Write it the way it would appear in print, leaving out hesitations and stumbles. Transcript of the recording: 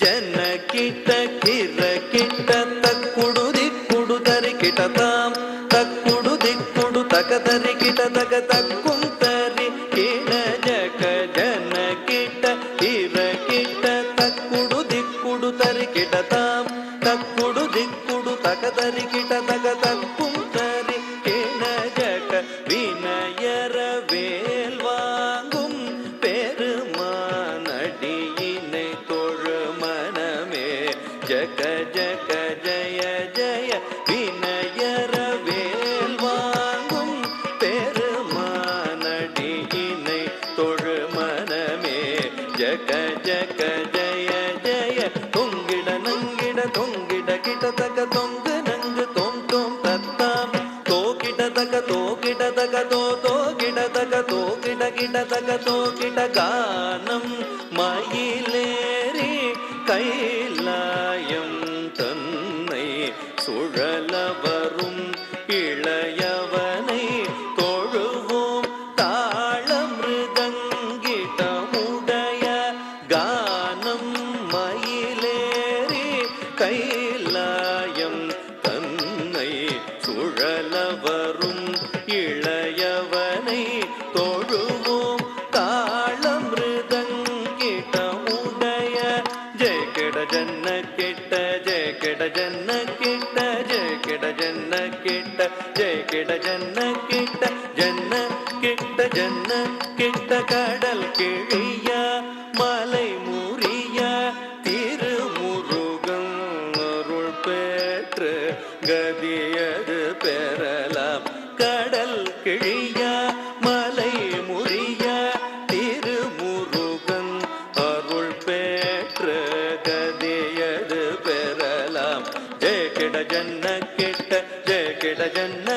ஜன கிட்ட கிர கிட்ட தக்குடு திக்குடு தரி கிட்டதாம் தக்குடு திக்குடு தக தரி கிட்ட தக தக்கும் தரி கிட ஜக ஜன கிட்ட கிர கிட்ட தக்குடு திக்குடு தரி கிட்டதாம் தக்குடு திக்குடு தக தரி கிட்ட தக தக்கும் தரி கிட ஜக வினயர வேல் வாங்கும் பெருமானடியினை தொழு மனமே ஜக ஜக ஜய ஜய வினயர வேல் வாங்கும் பெருமானடியினை தொழு மனமே ஜக ஜக ஜய ஜய தொங்கிட நங்கிட தொங்கிட கிட்ட தக தொங்கு நங்கு தோம் தோம் தத்தாம் தோகிட தக தோகிட தக தோ தோகிட தக தோகிட கிட தக தோகிட கானம் மயிலேறி கைலாயம் தன்னை சுழல வரும் இளையவனை தொழுவோம் தாளமிருதங்கிடமுடைய கானம் மயிலேறி கைலாயம் தன்னை சுழல வரும் இளையவனை தொழுவோம் தாளமிருதங்கிடமுடைய ஜெய கிட ஜன்ன கிட்ட ஜெய கிட ஜன்ன கிட்ட ஜெய கிட ஜன்ன கிட்ட ஜெய கிட ஜன்ன கிட்ட ஜன்ன கிட்ட ஜன்ன கிட்ட கடல் கிழிய மலை முறிய திருமுருகன் அருள் பெற்று கதியது பெறலாம் கடல் கிழிய மலை முறிய திருமுருகன் அருள் பெற்று கதியது பெறலாம் ஜெய கிட ஜன்ன கிட்ட ஜெய கிட ஜன்ன